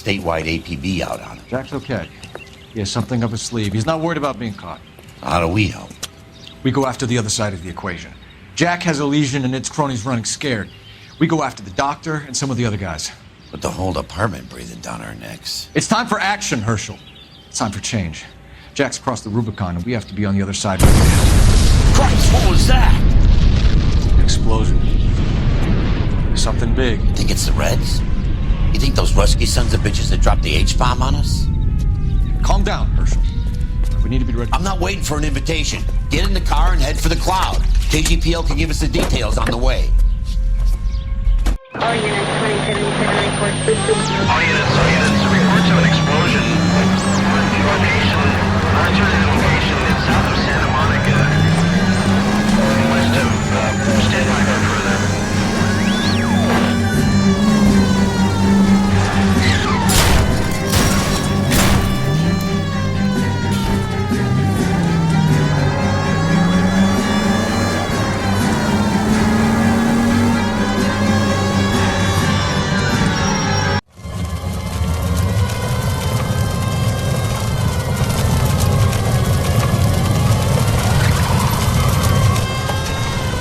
statewide APB out on him. Jack's okay. He has something up his sleeve. He's not worried about being caught. How do we help? We go after the other side of the equation. Jack has a lesion and its cronies running scared. We go after the doctor and some of the other guys. With the whole department breathing down our necks. It's time for action, Herschel. It's time for change. Jack's crossed the Rubicon and we have to be on the other side of it. Christ, what was that? Explosion. Something big. You think it's the Reds? You think those Rusky sons of bitches that dropped the H-bomb on us? Calm down, Herschel. We need to be ready. I'm not waiting for an invitation. Get in the car and head for the cloud. KGPL can give us the details on the way. All units, 2077 report system. All units, reports of an explosion. Alternative location is south of Santa Monica. West of, stand by for further.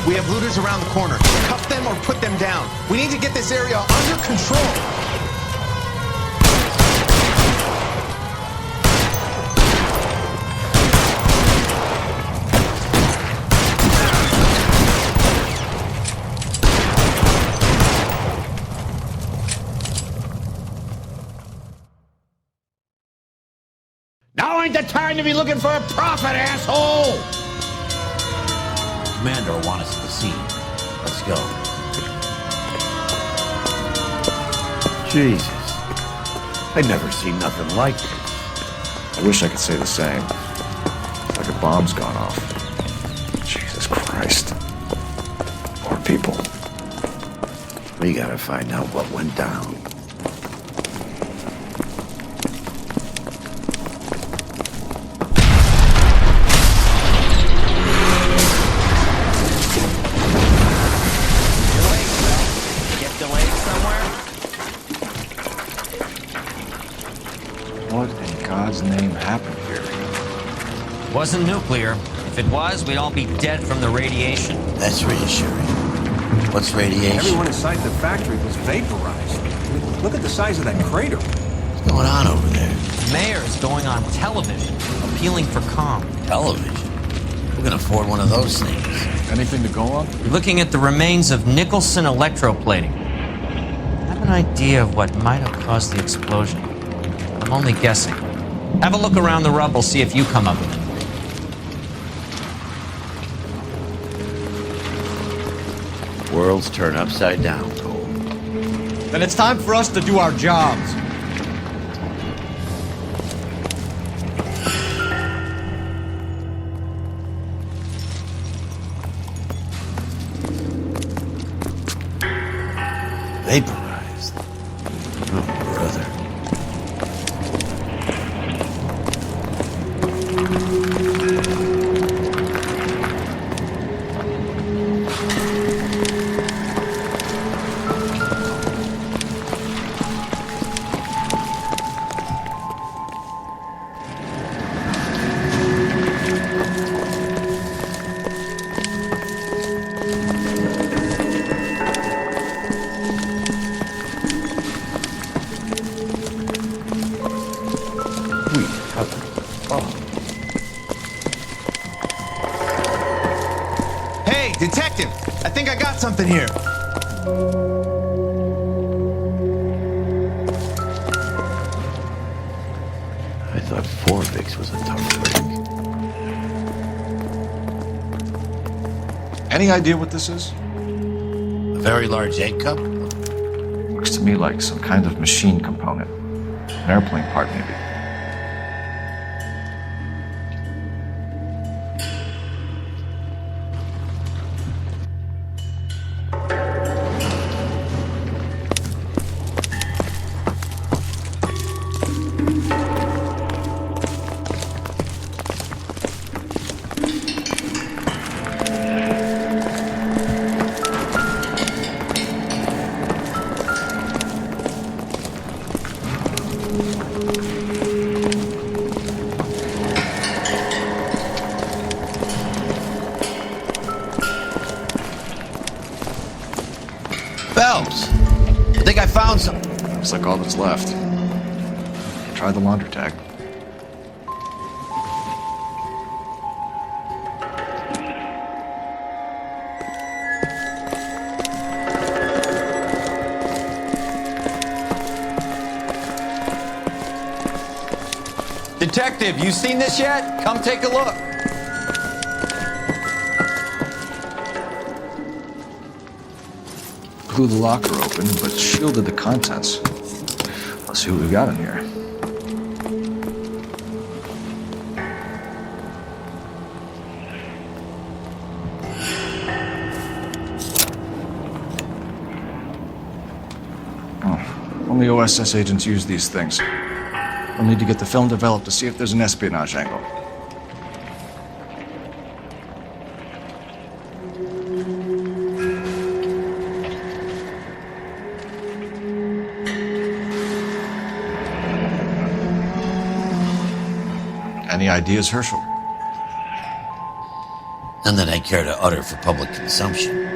We have looters around the corner. Cuff them or put them down. We need to get this area under control. Now ain't the time to be looking for a profit, asshole! Commander will want us at the scene. Let's go. Jesus. I've never seen nothing like this. I wish I could say the same. It's like a bomb's gone off. Jesus Christ. Poor people. We gotta find out what went down. What in God's name happened here? Wasn't nuclear. If it was, we'd all be dead from the radiation. That's reassuring. What's radiation? Everyone inside the factory was vaporized. Look at the size of that crater. What's going on over there? The mayor is going on television, appealing for calm. Television? Who can afford one of those things? Anything to go on? We're looking at the remains of Nicholson Electroplating. I have an idea of what might have caused the explosion. I'm only guessing. Have a look around the rubble, see if you come up with it. Worlds turn upside down, Cole. Then it's time for us to do our jobs. Vaporized. Oh, brother. Hey, detective! I think I got something here. I thought Forvix was a tough break. Any idea what this is? A very large egg cup? Looks to me like some kind of machine component. An airplane part, maybe. think I found some. Looks like all that's left. Try the laundry tag. Detective, you seen this yet? Come take a look. Blew the locker open, but shielded the contents. Let's see what we've got in here. Oh, only OSS agents use these things. We'll need to get the film developed to see if there's an espionage angle. Any ideas, Herschel? None that I care to utter for public consumption.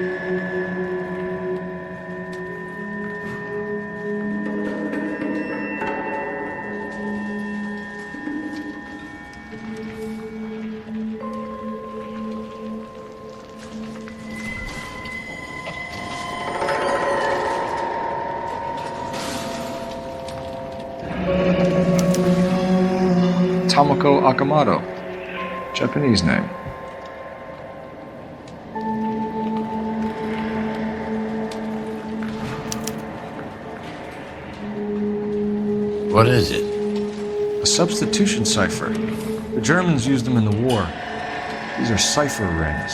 Tomoko Akamoto. Japanese name. What is it? A substitution cipher. The Germans used them in the war. These are cipher rings.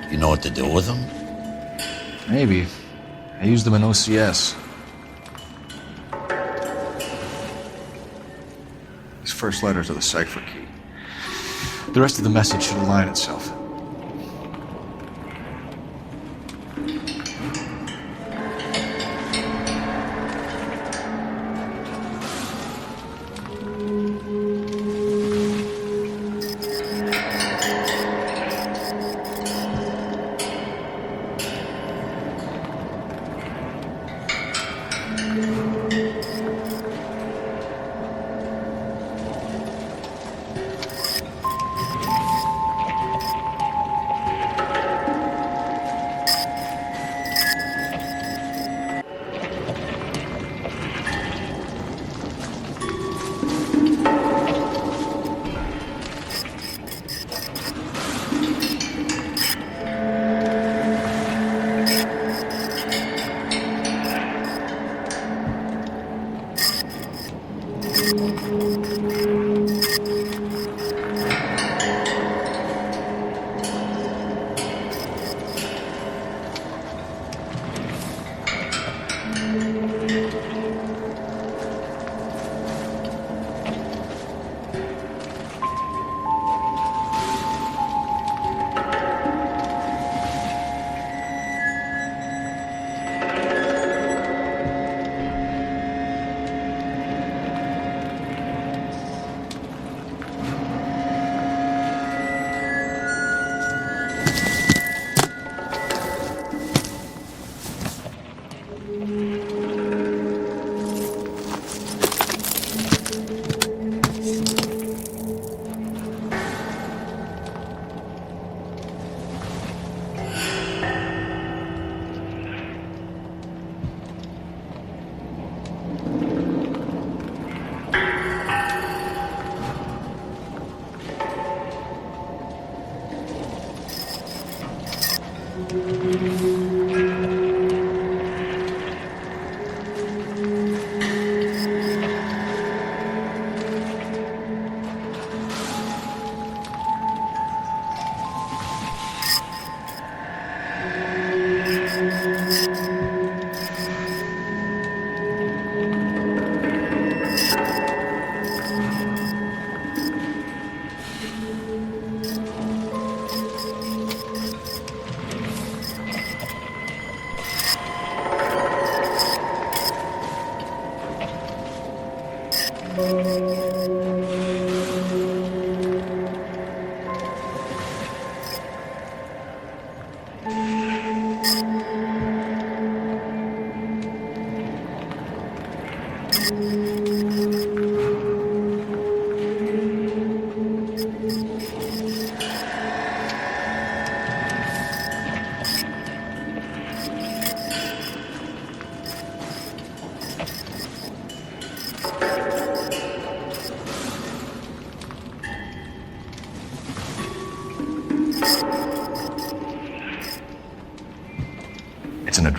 You know what to do with them? Maybe. I used them in OCS. These first letters are the cipher key. The rest of the message should align itself.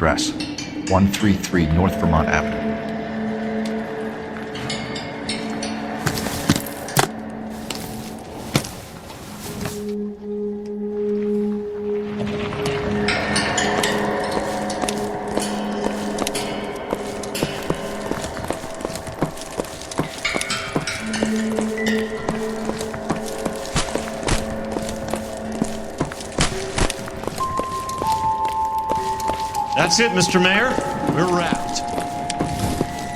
address. 133 North Vermont Avenue. That's it, Mr. Mayor. We're wrapped.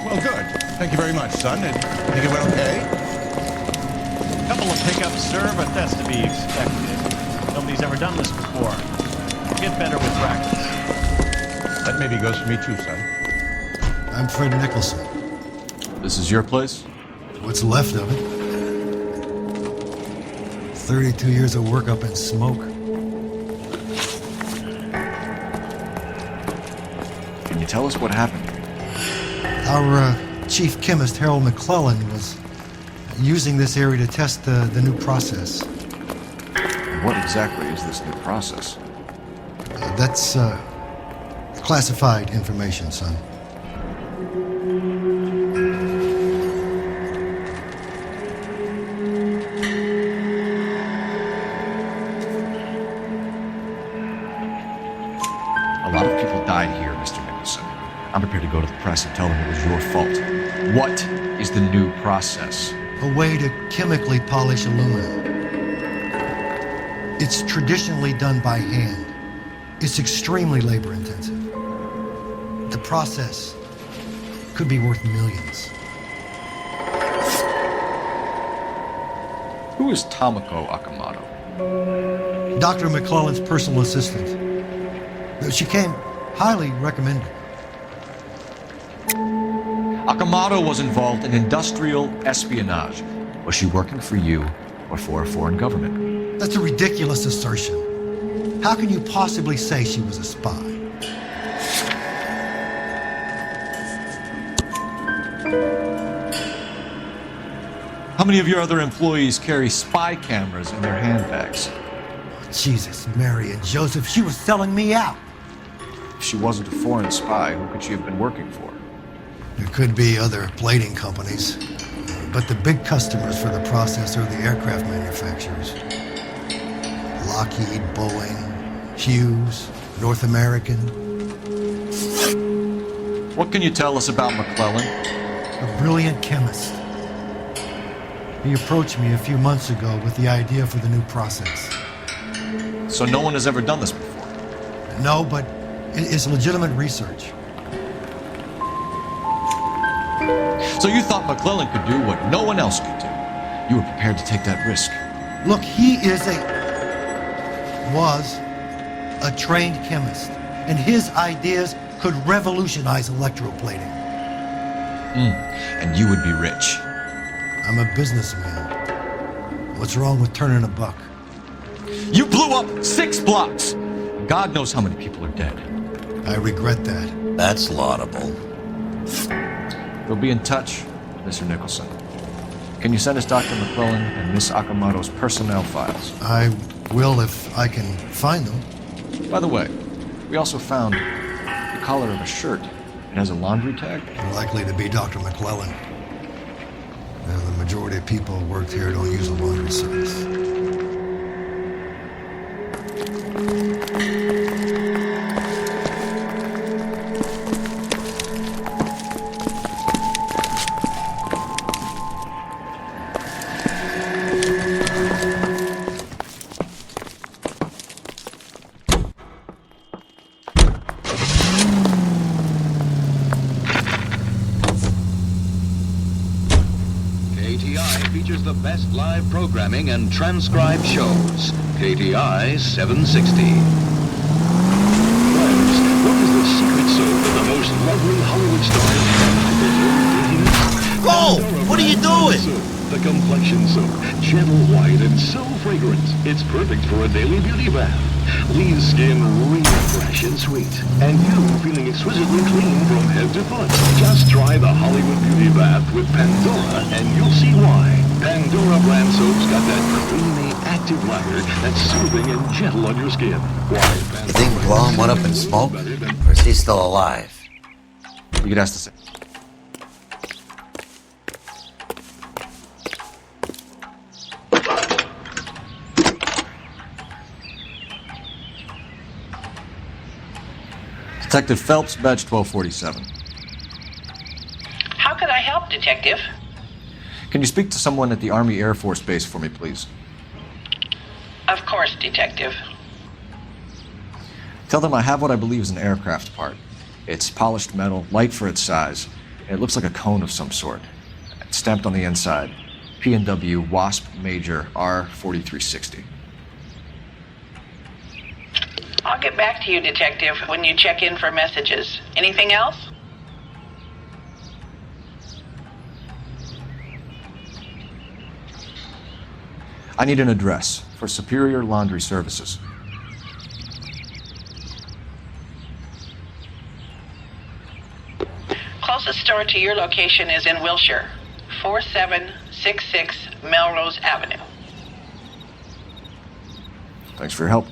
Well, good. Thank you very much, son. And think it went okay? Couple of pickups, sir, but that's to be expected. Nobody's ever done this before. Get better with practice. That maybe goes for me too, son. I'm Fred Nicholson. This is your place? What's left of it? 32 years of work up in smoke. Can you tell us what happened? Our chief chemist, Harold McClellan, was using this area to test the new process. What exactly is this new process? That's classified information, son. A lot of people died here, Mr. Nicholson. I'm prepared to go to the press and tell them it was your fault. What is the new process? A way to chemically polish aluminum. It's traditionally done by hand. It's extremely labor-intensive. The process could be worth millions. Who is Tomoko Akamoto? Dr. McClellan's personal assistant. She came highly recommended. Akamoto was involved in industrial espionage. Was she working for you or for a foreign government? That's a ridiculous assertion. How can you possibly say she was a spy? How many of your other employees carry spy cameras in their handbags? Jesus, Mary and Joseph, she was selling me out. If she wasn't a foreign spy, who could she have been working for? There could be other plating companies, but the big customers for the process are the aircraft manufacturers. Lockheed, Boeing, Hughes, North American. What can you tell us about McClellan? A brilliant chemist. He approached me a few months ago with the idea for the new process. So no one has ever done this before? No, but it's legitimate research. So you thought McClellan could do what no one else could do? You were prepared to take that risk? Look, he was a trained chemist, and his ideas could revolutionize electroplating. And you would be rich. I'm a businessman. What's wrong with turning a buck? You blew up 6 blocks! God knows how many people are dead. I regret that. That's laudable. We'll be in touch, Mr. Nicholson. Can you send us Dr. McClellan and Miss Akamoto's personnel files? I will if I can find them. By the way, we also found the collar of a shirt. It has a laundry tag. Likely to be Dr. McClellan. The majority of people who work here don't use a laundry service. KTI features the best live programming and transcribed shows. KTI 760. Friends, what is the secret soap of the most lovely Hollywood stars? Cole, what are you doing? The complexion soap. Gentle white and so fragrant. It's perfect for a daily beauty bath. Leaves skin real fresh and sweet. And you feeling exquisitely clean from head to foot. Just try the Hollywood Beauty Bath with Pandora and you'll see why. Pandora brand soap's got that creamy, active light butter that's soothing and gentle on your skin. Why, You think Blom went up in smoke? Or is he still alive? You could ask the same. Detective Phelps, badge 1247. How could I help, Detective? Can you speak to someone at the Army Air Force Base for me, please? Of course, Detective. Tell them I have what I believe is an aircraft part. It's polished metal, light for its size. It looks like a cone of some sort. It's stamped on the inside. P&W Wasp Major R4360. I'll get back to you, Detective, when you check in for messages. Anything else? I need an address for Superior Laundry Services. Closest store to your location is in Wilshire, 4766 Melrose Avenue. Thanks for your help.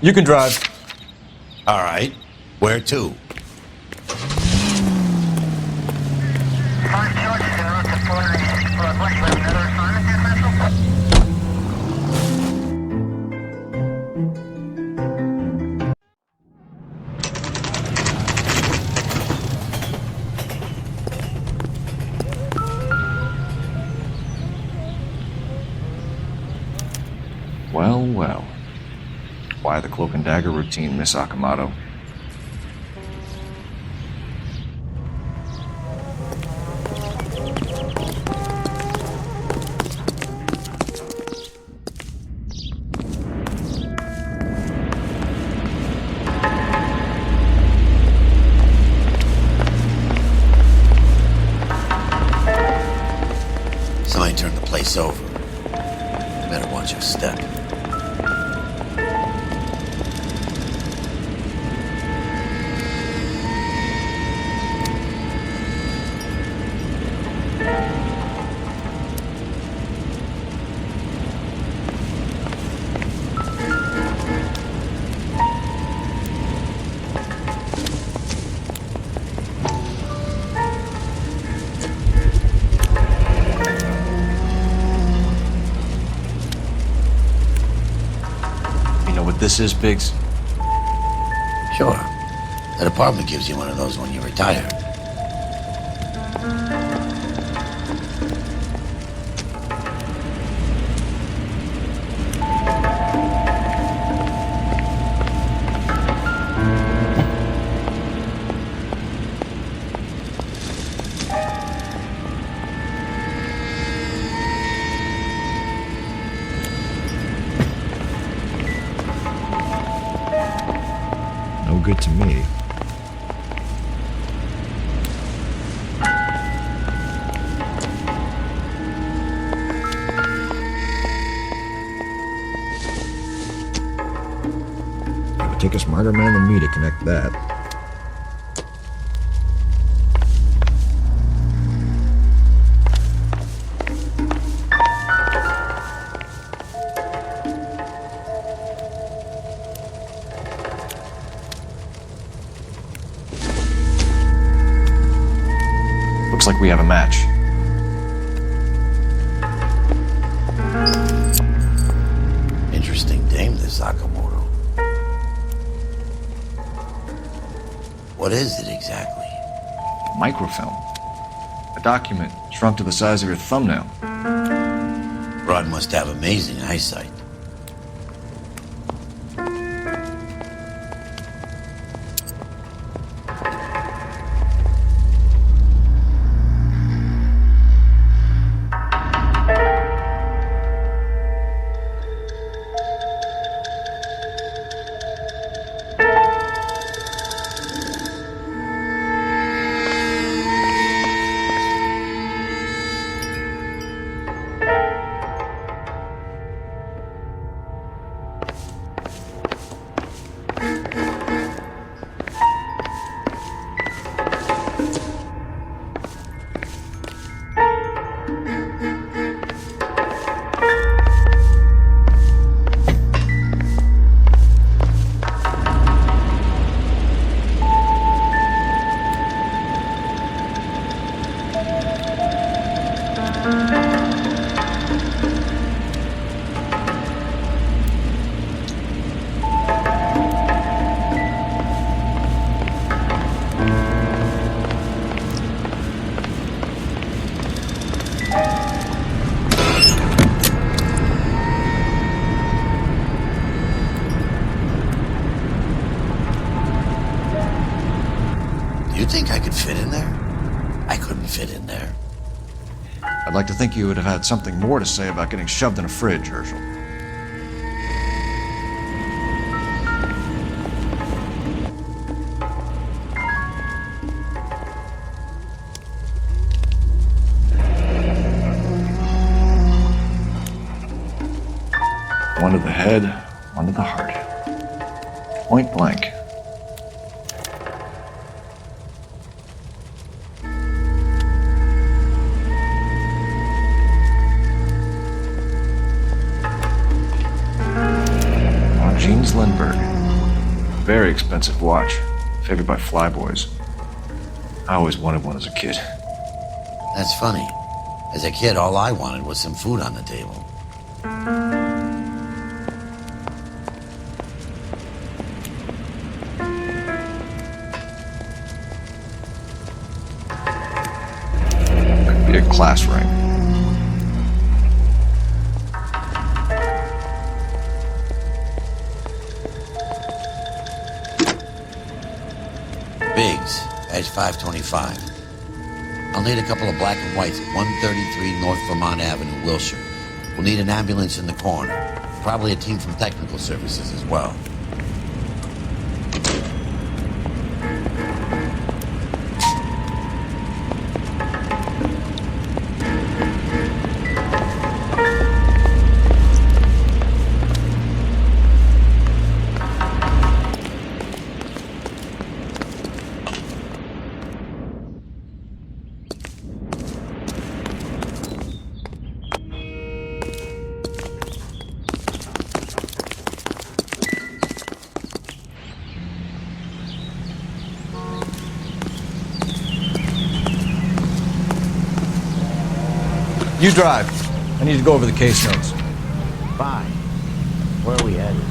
You can drive. All right. Where to? Well, well. Why the cloak and dagger routine, Miss Akamoto? Somebody turned the place over. Better watch your step. This is Biggs. Sure. The department gives you one of those when you retire. Good to me. It would take a smarter man than me to connect that. Looks like we have a match. Interesting dame, this Sakamoto. What is it exactly? Microfilm. A document shrunk to the size of your thumbnail. Rod must have amazing eyesight. You think I could fit in there? I couldn't fit in there. I'd like to think you would have had something more to say about getting shoved in a fridge, Herschel. One to the head, one to the heart. Point blank. Jeans Lindbergh. Very expensive watch. Favored by flyboys. I always wanted one as a kid. That's funny. As a kid, all I wanted was some food on the table. Could be a class ring. Biggs, edge 525. I'll need a couple of black and whites at 133 North Vermont Avenue, Wilshire. We'll need an ambulance in the corner. Probably a team from technical services as well. You drive. I need to go over the case notes. Fine. Where are we headed?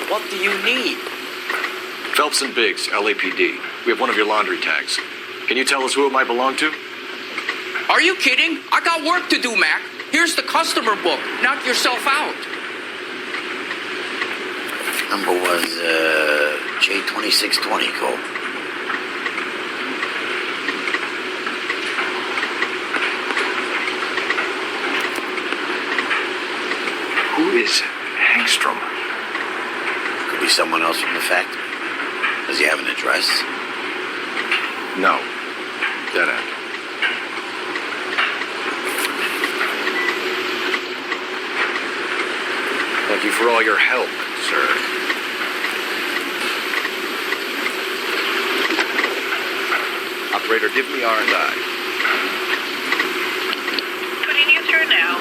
What do you need? Phelps and Biggs, LAPD. We have one of your laundry tags. Can you tell us who it might belong to? Are you kidding? I got work to do, Mac. Here's the customer book. Knock yourself out. Number was, J2620, Cole. Who is Hangstrom? Could be someone else from the factory. Does he have an address? No. Dead end. Thank you for all your help, sir. Operator, give me R&I. Putting you through now.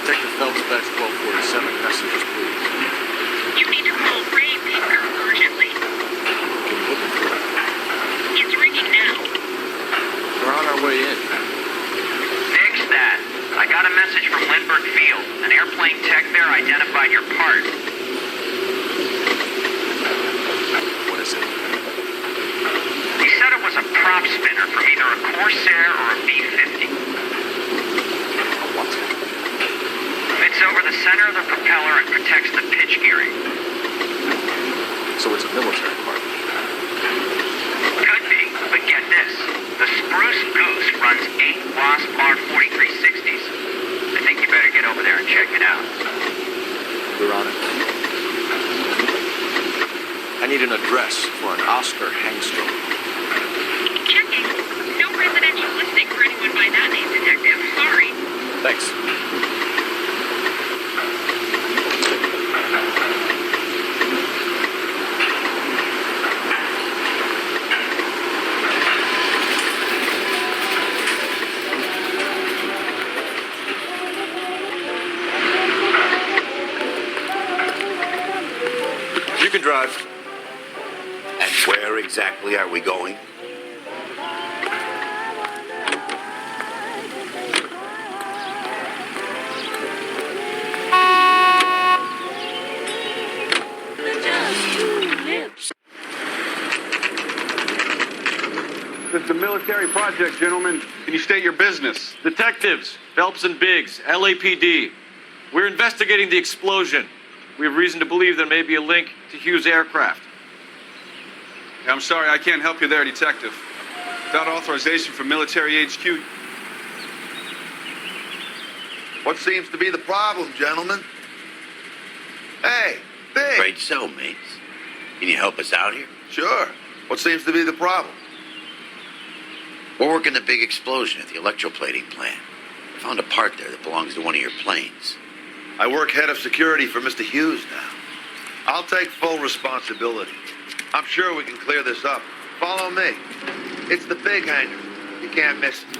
Detective Phelps, batch 1247. Messages, please. You need to call Rainmaker urgently. Can you put me through? It's ringing now. We're on our way in. Fix that. I got a message from Lindbergh Field. An airplane tech there identified your part. What is it? He said it was a prop spinner from either a Corsair or a B-50. What? Fits over the center of the propeller and protects the pitch gearing. So it's a military part. Could be, but get this. The Spruce Goose runs 8 Wasp R4360s. I think you better get over there and check it out. We're on it. I need an address for an Oscar Hangstrom. Checking. No residential listing for anyone by that name, Detective. Sorry. Thanks. You can drive. Where exactly are we going? It's a military project, gentlemen. Can you state your business? Detectives, Phelps and Biggs, LAPD. We're investigating the explosion. We have reason to believe there may be a link to Hughes' aircraft. Yeah, I'm sorry, I can't help you there, detective. Without authorization from military HQ. What seems to be the problem, gentlemen? Hey, Big! Afraid so, mates. Can you help us out here? Sure. What seems to be the problem? We're working the big explosion at the electroplating plant. I found a part there that belongs to one of your planes. I work head of security for Mr. Hughes now. I'll take full responsibility. I'm sure we can clear this up. Follow me. It's the big hangar. You can't miss it.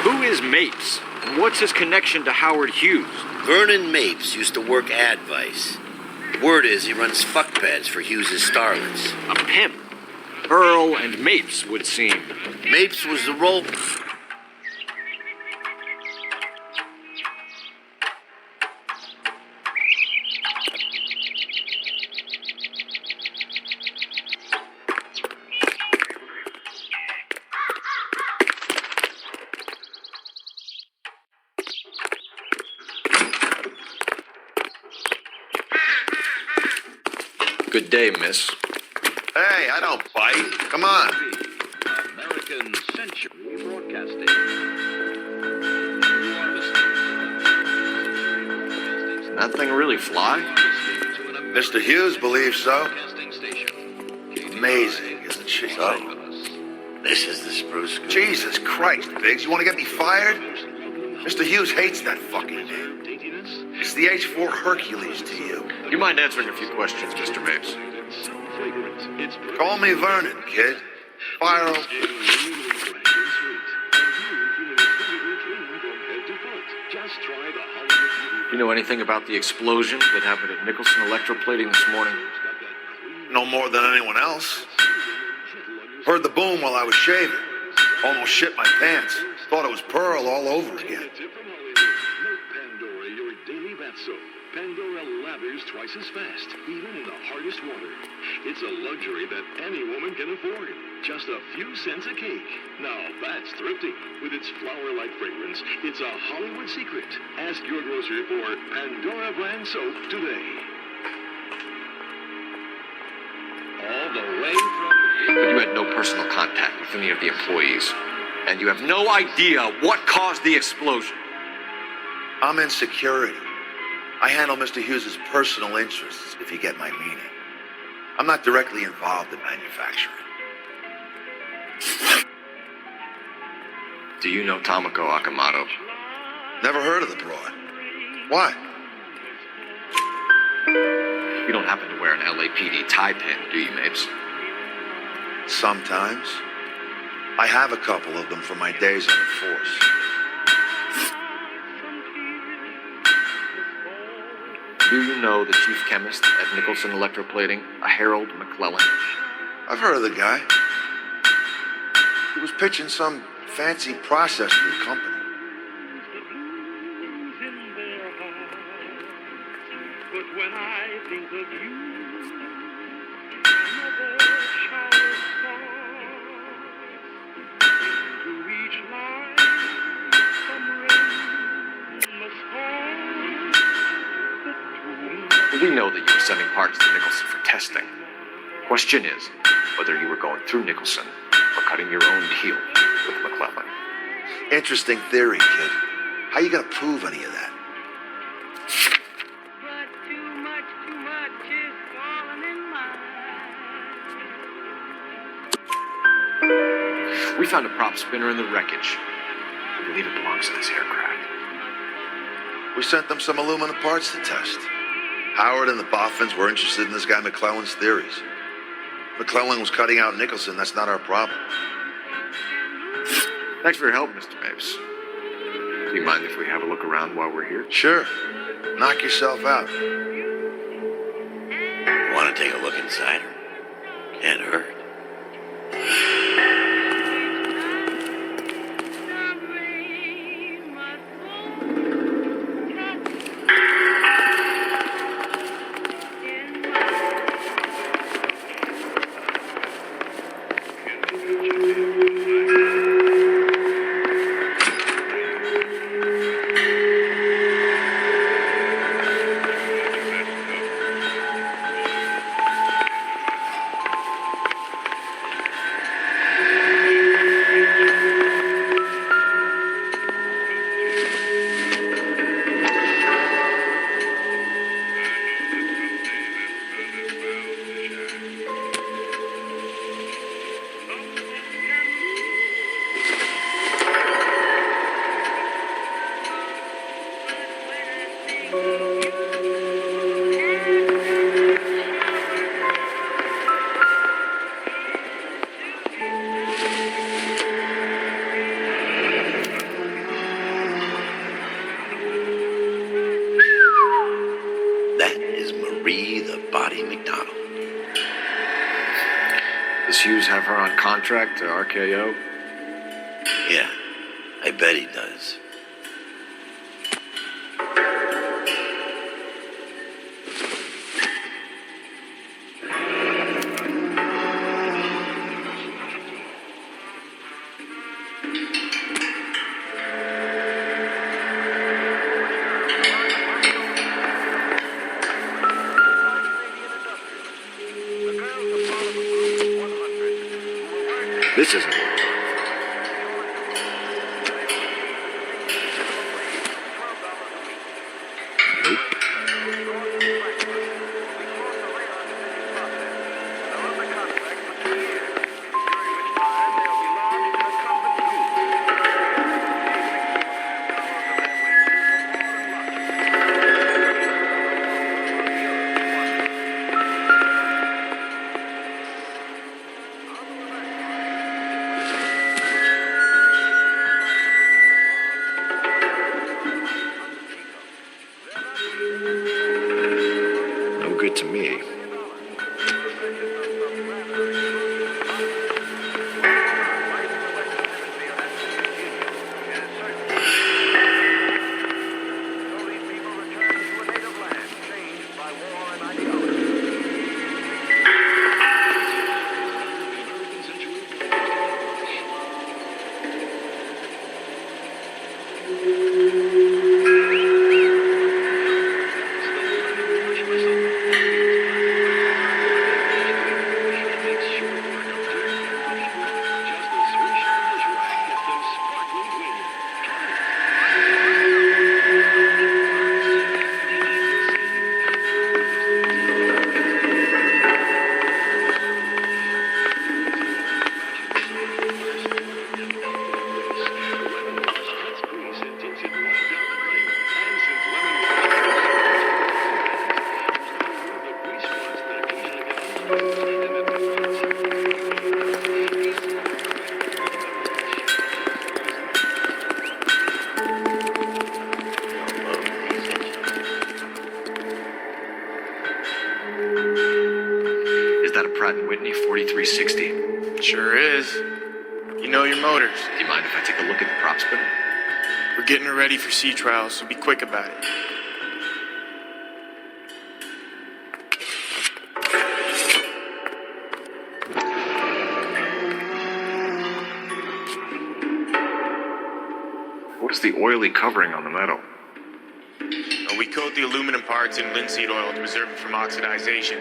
Who is Mapes? And what's his connection to Howard Hughes? Vernon Mapes used to work Advice. Word is he runs fuck pads for Hughes' starlets. A pimp. Earl and Mapes would seem. Mapes was the role... Good day, miss. Hey, I don't bite. Come on. American Century Broadcasting. Can that thing really fly? Mr. Hughes believes so. Amazing, isn't she? So, this is the spruce goose. Jesus Christ, Biggs, you want to get me fired? Mr. Hughes hates that fucking name. It's the H-4 Hercules to you. You mind answering a few questions, Mr. Mapes? Call me Vernon, kid. Fire him. You know anything about the explosion that happened at Nicholson Electroplating this morning? No more than anyone else. Heard the boom while I was shaving. Almost shit my pants. Thought it was Pearl all over again. Pandora, your daily bath soap. Pandora lathers twice as fast, even in the hardest water. It's a luxury that any woman can afford. Just a few cents a cake. Now that's thrifty. With its flower-like fragrance, it's a Hollywood secret. Ask your grocer for Pandora brand soap today. All the way from... But you had no personal contact with any of the employees. And you have no idea what caused the explosion. I'm in security. I handle Mr. Hughes' personal interests, if you get my meaning. I'm not directly involved in manufacturing. Do you know Tomoko Akamoto? Never heard of the broad. Why? You don't happen to wear an LAPD tie pin, do you, Mapes? Sometimes. I have a couple of them from my days on the force. Do you know the chief chemist at Nicholson Electroplating, a Harold McClellan? I've heard of the guy. He was pitching some fancy process to the company. But when I think of you, another shower falls. To each line, some rain must fall. We know that you were sending parts to Nicholson for testing. Question is whether you were going through Nicholson or cutting your own deal with McClellan. Interesting theory, kid. How you gonna prove any of that? But too much is falling in line. We found a prop spinner in the wreckage. We believe it belongs to this aircraft. We sent them some aluminum parts to test. Howard and the Boffins were interested in this guy McClellan's theories. McClellan was cutting out Nicholson. That's not our problem. Thanks for your help, Mr. Mapes. Do you mind if we have a look around while we're here? Sure. Knock yourself out. Want to take a look inside her? Can't hurt. Does Hughes have her on contract to RKO? Yeah, I bet he does. This isn't. No good to me. Is that a Pratt & Whitney 4360? Sure is. You know your motors. Do you mind if I take a look at the prop spinner? We're getting her ready for sea trials, so be quick about it. What is the oily covering on the metal? We coat the aluminum parts in linseed oil to preserve it from oxidization.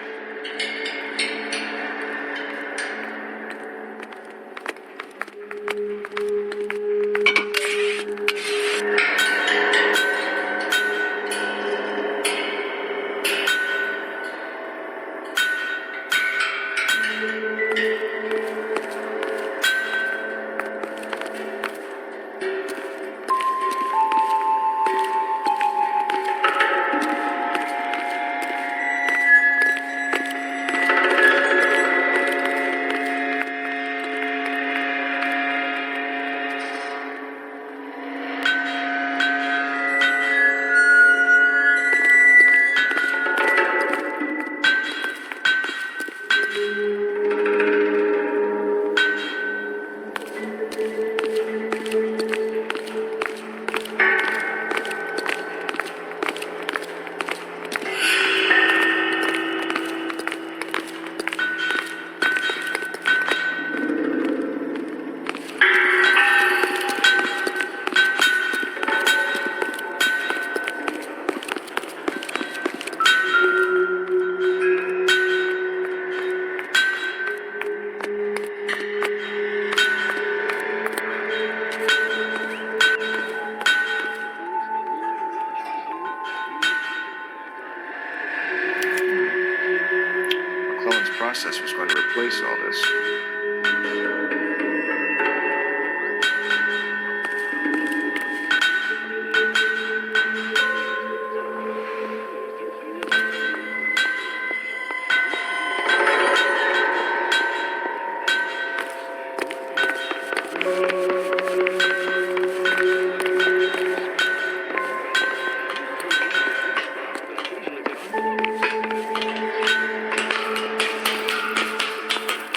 process was going to replace all this.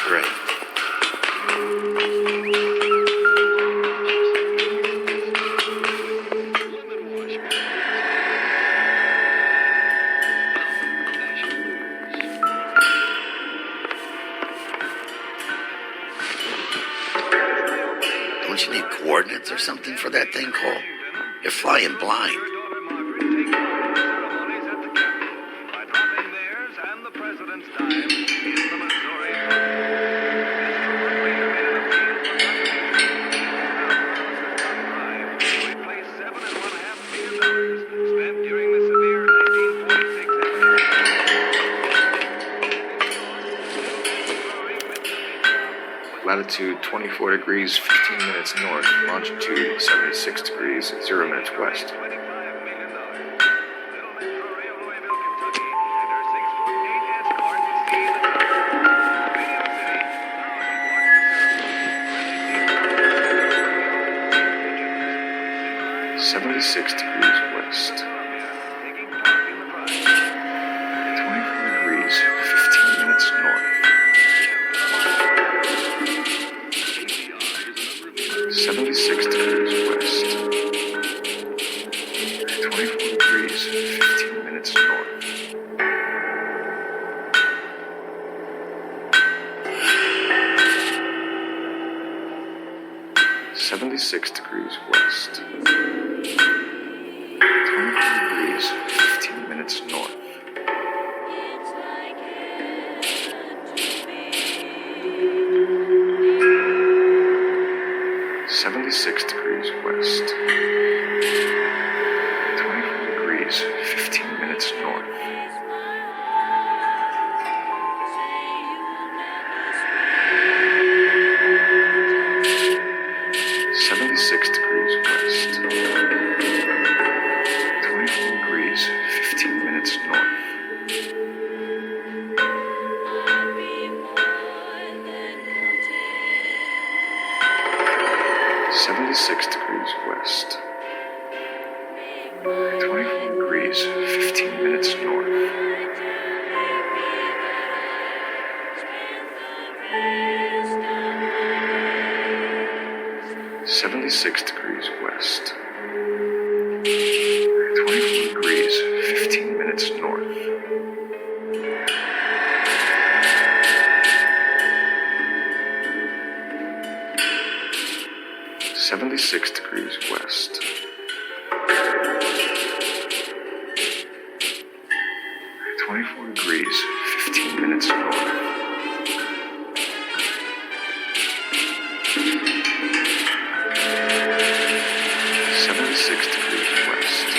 Great. Don't you need coordinates or something for that thing, Cole? You're flying blind. Latitude 24 degrees, 15 minutes north. Longitude 76 degrees, 0 minutes west. $76 degrees west. 24 degrees, 15 minutes north. 76 degrees west. 24 degrees, 15 minutes north. 76 degrees west. 24 degrees, 15 minutes north. 76 degrees west. 24 degrees, 15 minutes north. 76 degrees west. 24 degrees, 15 minutes north. 76 degrees west. 24 degrees, 15 minutes north. 76 degrees west. 24 degrees, 15 minutes north. 76 degrees west. 24 degrees, 15 minutes north. 76 degrees west.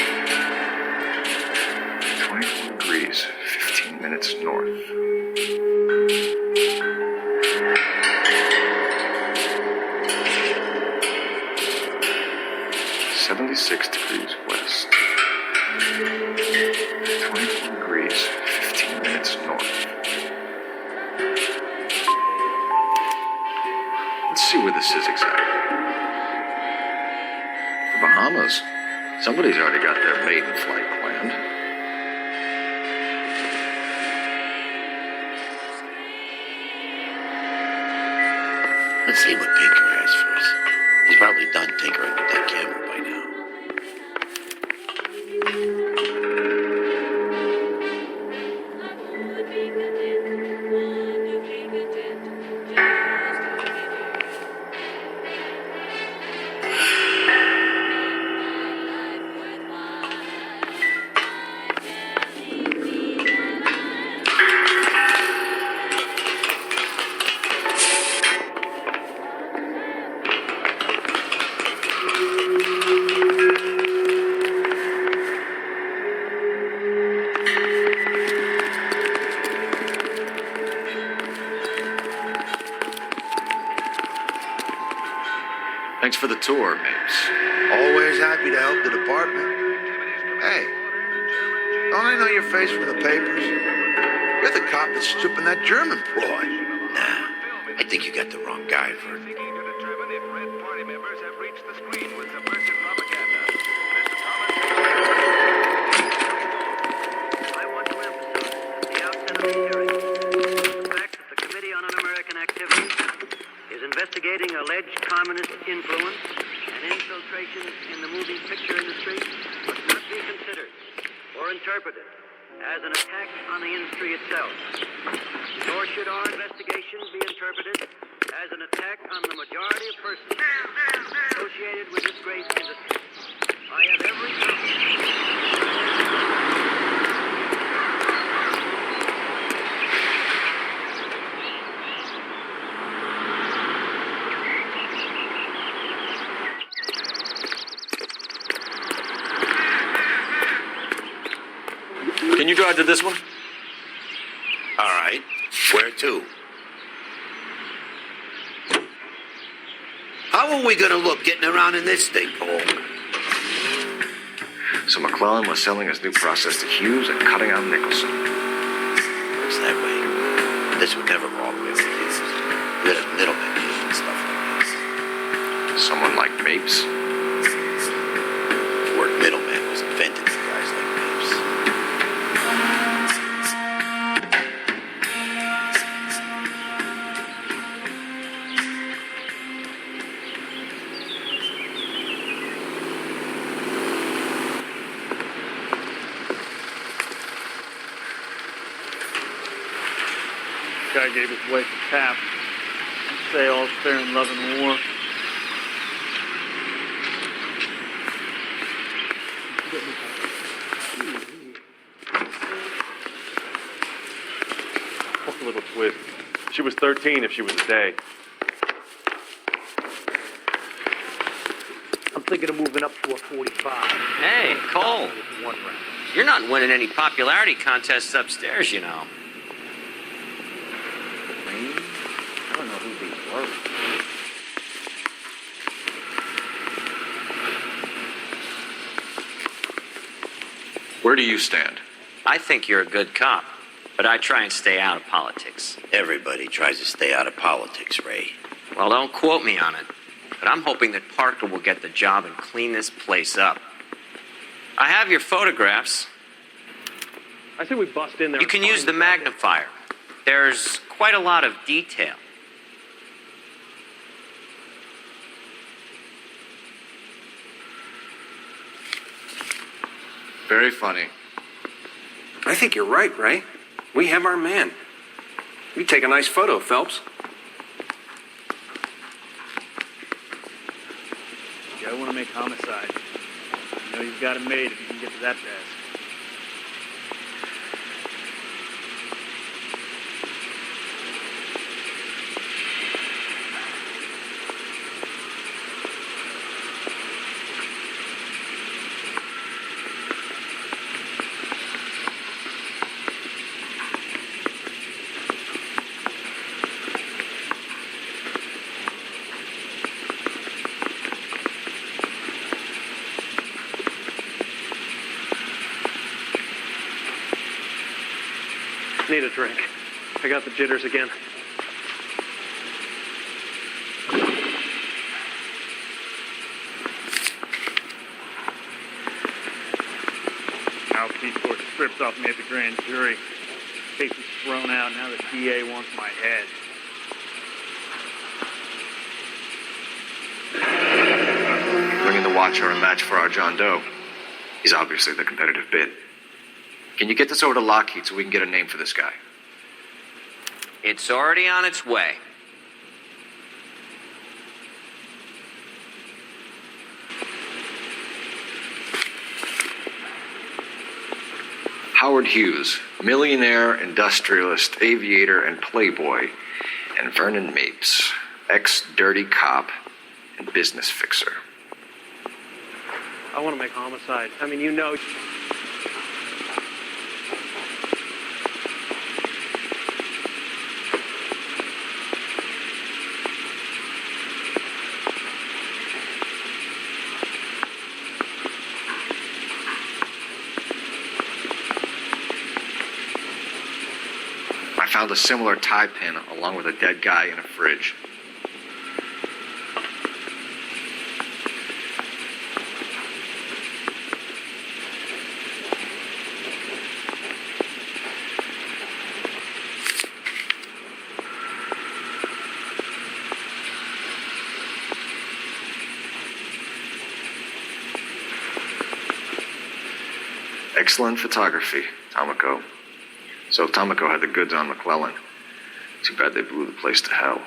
24 degrees, 15 minutes north. 76 degrees west. 24 degrees, 15 minutes north. Let's see where this is exactly. The Bahamas. Somebody's already got their maiden flight planned. Let's see what Pinker has first. He's probably done tinkering with that camera by now. tour, Mapes. Always happy to help the department. Hey, don't I know your face from the papers? You're the cop that's stripping that German ploy. Nah, I think you got the wrong guy, Vert. Investigating alleged communist influence and infiltration in the moving picture industry must not be considered or interpreted as an attack on the industry itself. Nor should our investigation be interpreted as an attack on the majority of persons associated with this great industry. I have every confidence. Can you drive to this one? All right. Where to? How are we gonna look getting around in this thing, Cole? So McClellan was selling his new process to Hughes and cutting out Nicholson. Looks that way. This would never go all the way with Hughes. There's middlemen and stuff like this. Someone like Mapes? The word middleman was invented for guys like Mapes. Guy gave his wife a tap. Say all's fair in love and war. What's a little twist? She was 13 if she was a day. I'm thinking of moving up to a 45. Hey, Cole. You're not winning any popularity contests upstairs, you know. I don't know who these were. Where do you stand? I think you're a good cop, but I try and stay out of politics. Everybody tries to stay out of politics, Ray. Well, don't quote me on it, but I'm hoping that Parker will get the job and clean this place up. I have your photographs. I say we bust in there. You can use the magnifier. There's quite a lot of detail. Very funny. I think you're right, Ray. We have our man. You take a nice photo, Phelps. Yeah, I want to make homicide. You know you've got it made if you can get to that desk. Need a drink. I got the jitters again. Al P. stripped off me at the grand jury. Case is thrown out. Now the DA wants my head. Bringing the Watcher a match for our John Doe. He's obviously the competitive bid. Can you get this over to Lockheed so we can get a name for this guy? It's already on its way. Howard Hughes, millionaire, industrialist, aviator, and playboy, and Vernon Mapes, ex-dirty cop and business fixer. I want to make homicide. I mean, you know... found a similar tie pin along with a dead guy in a fridge. Excellent photography, Tomoko. So Tomoko had the goods on McClellan. Too bad they blew the place to hell.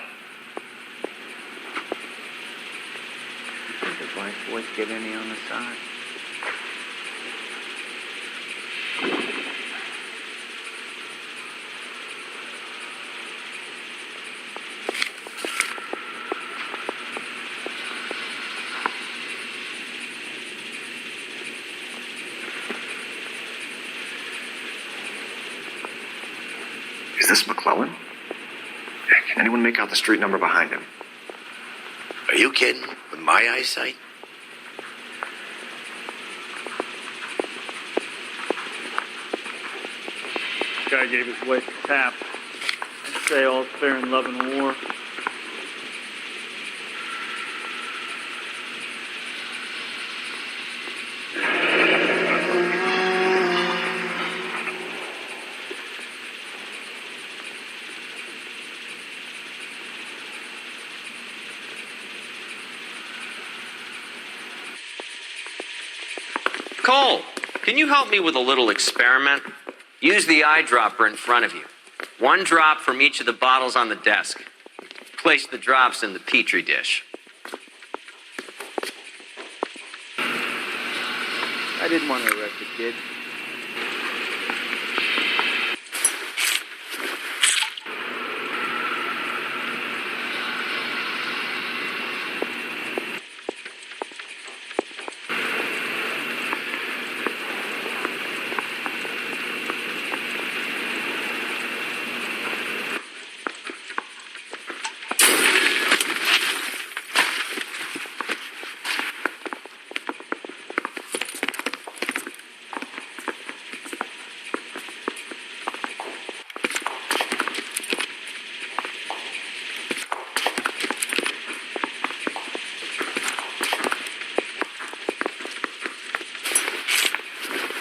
Did the black boys get any on the side? Is this McClellan? Can anyone make out the street number behind him? Are you kidding? With my eyesight? Guy gave his wife a tap. I'd say all's fair in love and war. Cole, can you help me with a little experiment? Use the eyedropper in front of you. One drop from each of the bottles on the desk. Place the drops in the petri dish. I didn't want to arrest the kid.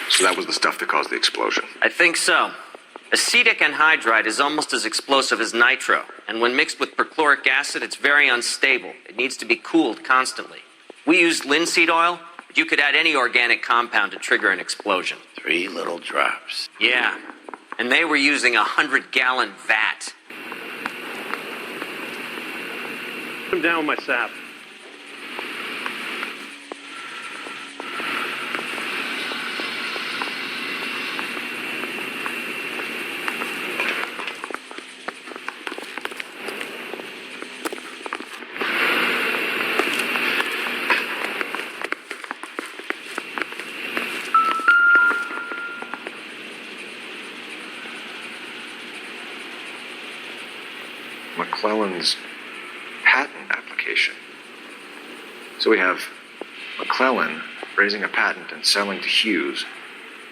So that was the stuff that caused the explosion. I think so. Acetic anhydride is almost as explosive as nitro, and when mixed with perchloric acid, it's very unstable. It needs to be cooled constantly. We used linseed oil, but you could add any organic compound to trigger an explosion. 3 little drops. Yeah, and they were using a 100-gallon vat. I'm down with my sap. McClellan's patent application. So we have McClellan raising a patent and selling to Hughes,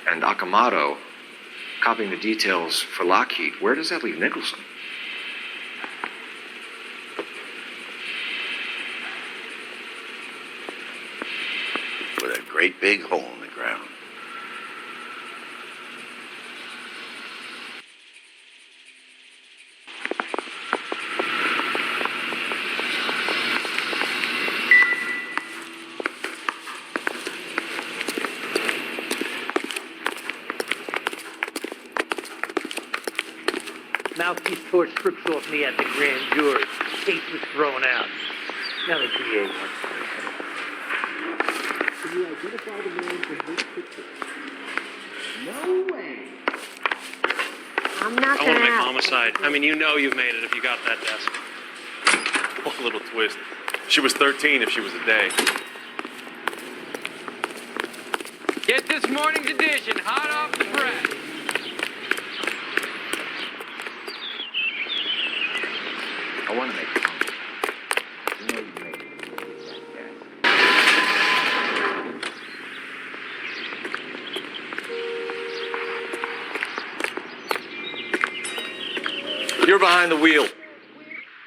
and Akamoto copying the details for Lockheed. Where does that leave Nicholson? With a great big hole in the ground. Mouthpiece tore strips off me at the grand jury. Case was thrown out. Now the DA wants to. Can you identify the man in this picture? No way. I'm not I want to make homicide. I mean, you know you've made it if you got that desk. Oh, little twist. She was 13 if she was a day. Get this morning's edition hot off the press. I want to make homicide. You know you made it. You're behind the wheel.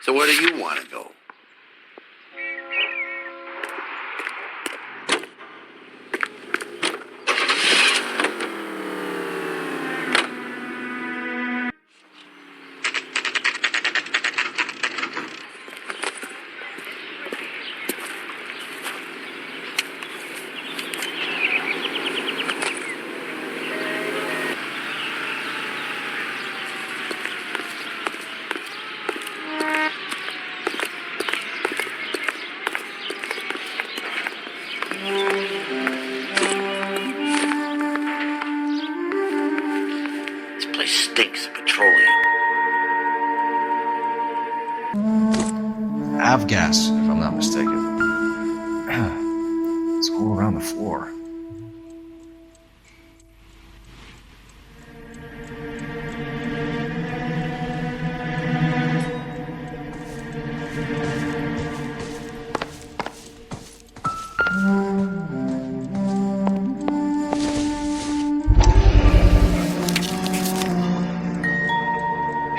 So where do you want to go? This place stinks of petroleum. Avgas, if I'm not mistaken. It's all around the floor.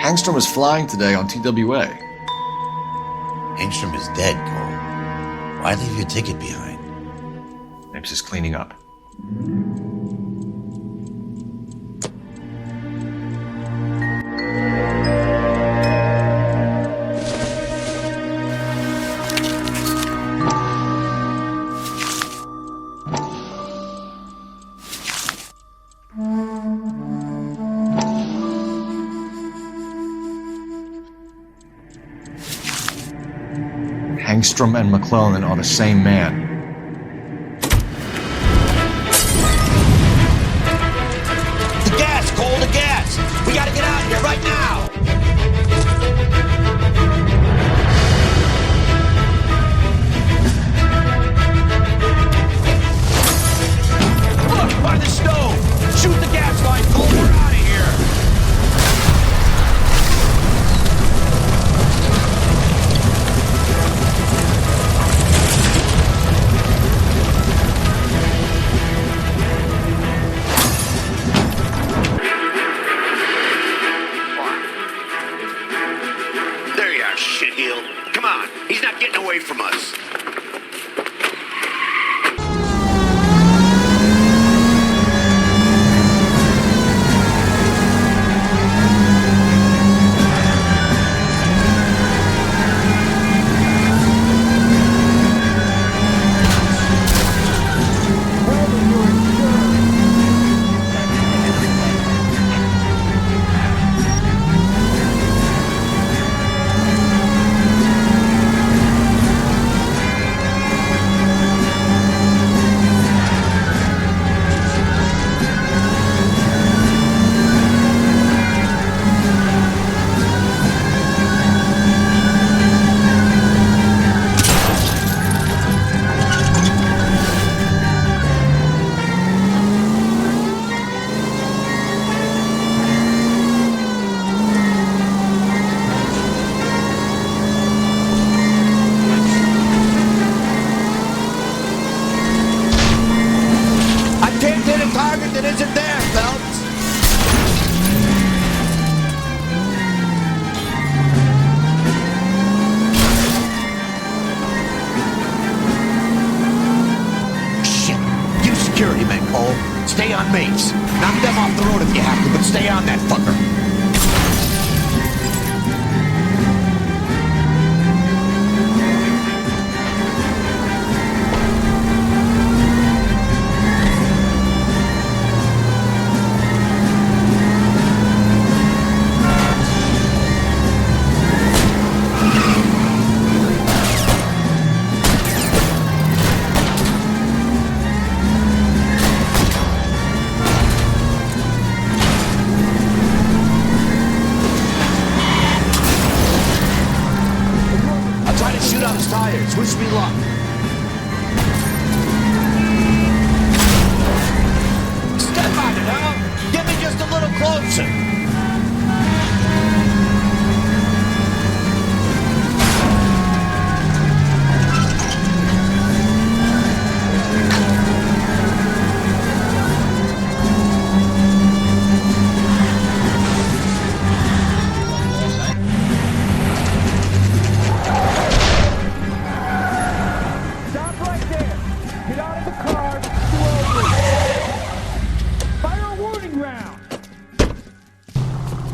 Hangstrom is flying today on TWA. Hangstrom is dead, Cole. Why leave your ticket behind? Maybe just cleaning up. Hangstrom and McClellan are the same man. The gas, Cole, the gas! We gotta get out of here right now! Look, by the stove! Shoot the gas line, Cole, we're out of here! There you are, shitheel. Come on, he's not getting away from us. That isn't there, Phelps. Shit. You security men, Cole. Stay on mates. Knock them off the road if you have to, but stay on that fucker.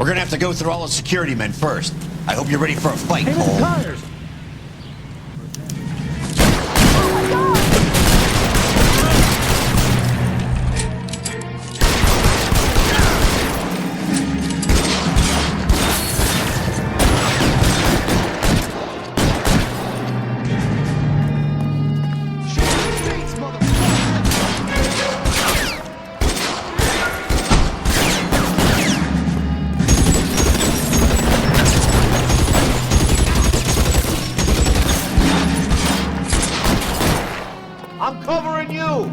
We're gonna have to go through all the security men first. I hope you're ready for a fight, Cole. Tires! I'm covering you!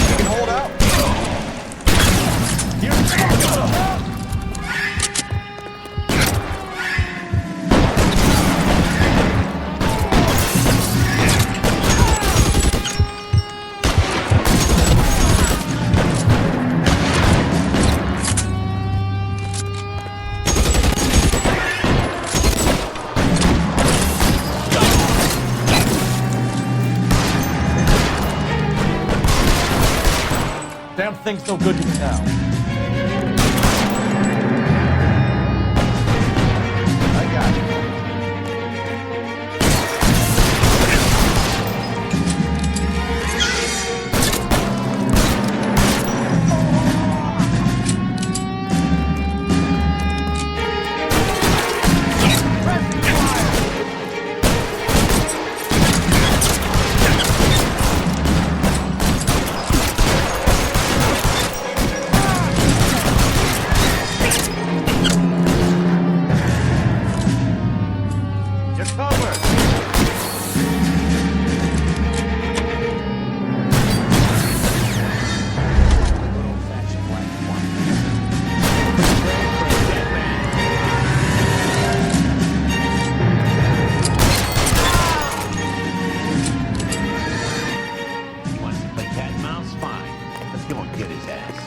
You can hold out. Damn thing's no good to me now. I got it. You're covered. He wants to play cat and mouse? Fine. Let's go and get his ass.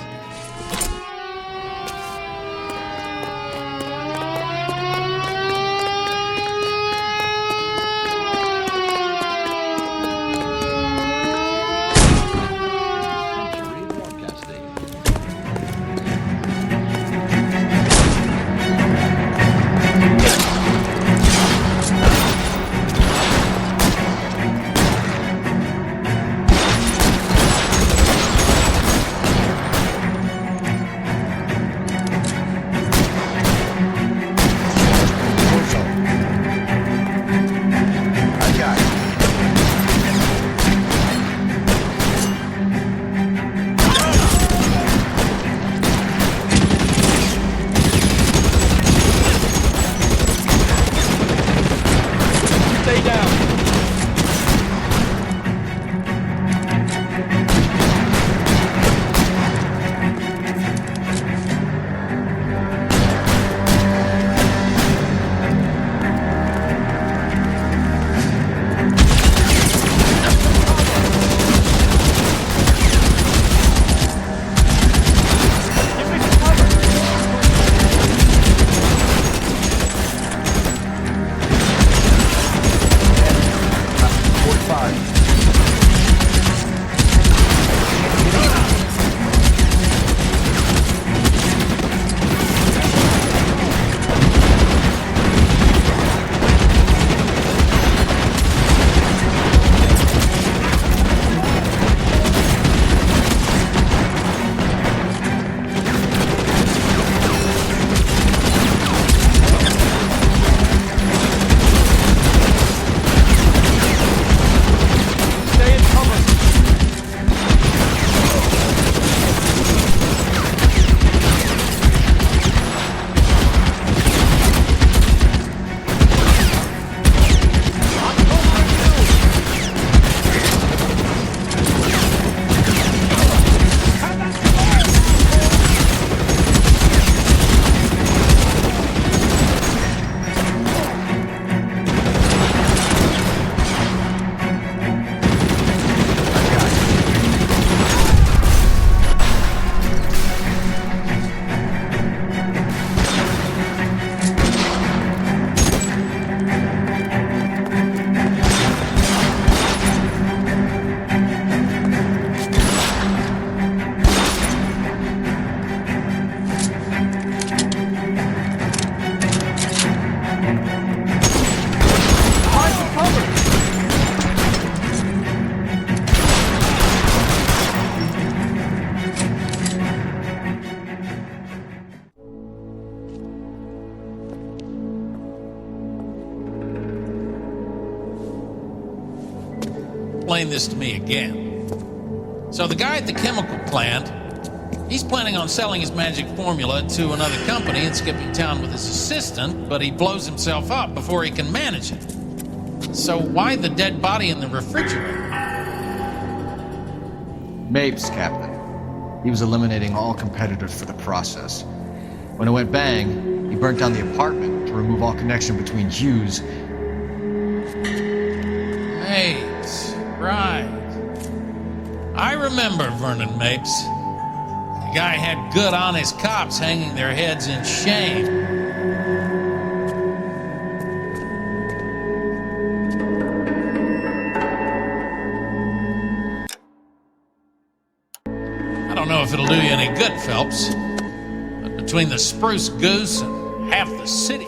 explain this to me again. So the guy at the chemical plant, he's planning on selling his magic formula to another company and skipping town with his assistant, but he blows himself up before he can manage it. So why the dead body in the refrigerator? Mapes, Captain. He was eliminating all competitors for the process. When it went bang, he burnt down the apartment to remove all connection between Hughes. Mapes, right. I remember Vernon Mapes. The guy had good, honest cops hanging their heads in shame. I don't know if it'll do you any good, Phelps, but between the spruce goose and half the city...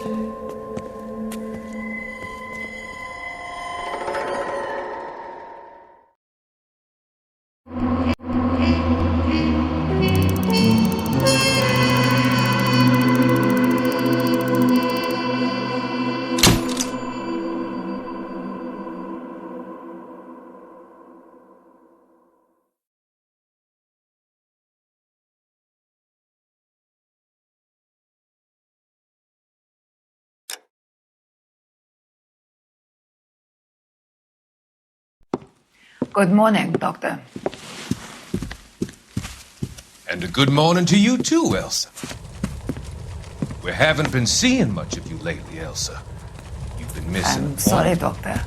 Good morning, Doctor. And a good morning to you too, Elsa. We haven't been seeing much of you lately, Elsa. You've been missing. I'm sorry, Doctor.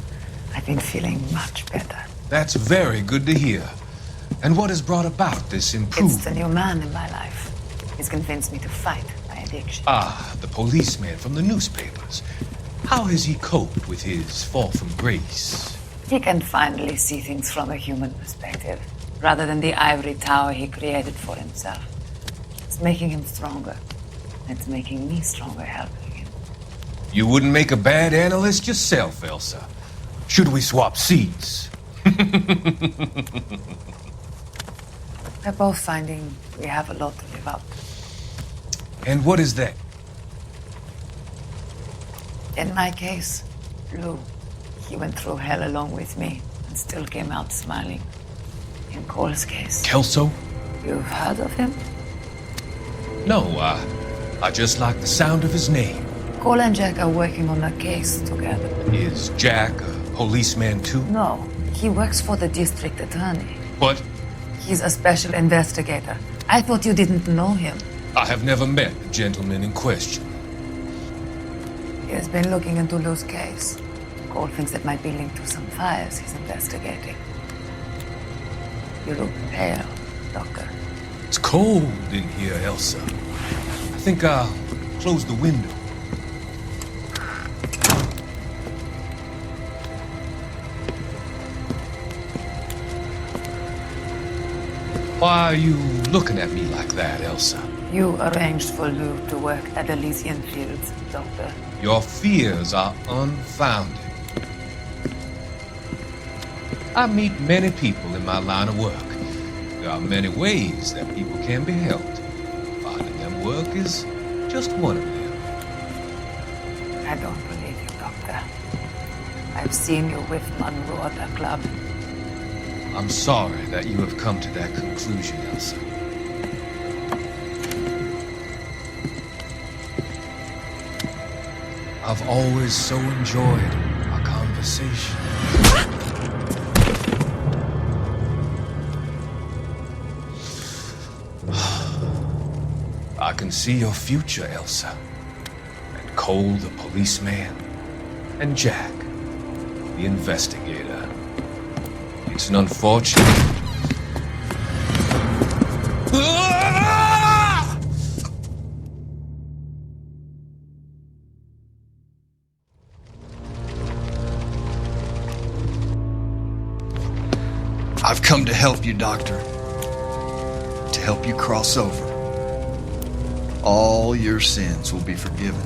I've been feeling much better. That's very good to hear. And what has brought about this improvement? It's the new man in my life. He's convinced me to fight my addiction. Ah, the policeman from the newspapers. How has he coped with his fall from grace? He can finally see things from a human perspective, rather than the ivory tower he created for himself. It's making him stronger. It's making me stronger helping him. You wouldn't make a bad analyst yourself, Elsa. Should we swap seats? We're both finding we have a lot to live up to. And what is that? In my case, Lou. He went through hell along with me and still came out smiling. In Cole's case... Kelso? You've heard of him? No, I just like the sound of his name. Cole and Jack are working on a case together. Is Jack a policeman too? No, he works for the district attorney. What? He's a special investigator. I thought you didn't know him. I have never met the gentleman in question. He has been looking into Lou's case. Cole thinks it might be linked to some fires he's investigating. You look pale, Doctor. It's cold in here, Elsa. I think I'll close the window. Why are you looking at me like that, Elsa? You arranged for Lou to work at Elysian Fields, Doctor. Your fears are unfounded. I meet many people in my line of work. There are many ways that people can be helped. Finding them work is just one of them. I don't believe you, Doctor. I've seen you with Monroe at the club. I'm sorry that you have come to that conclusion, Elsa. I've always so enjoyed our conversation. I can see your future, Elsa. And Cole, the policeman, and Jack, the investigator. It's an unfortunate... I've come to help you, Doctor. To help you cross over. All your sins will be forgiven.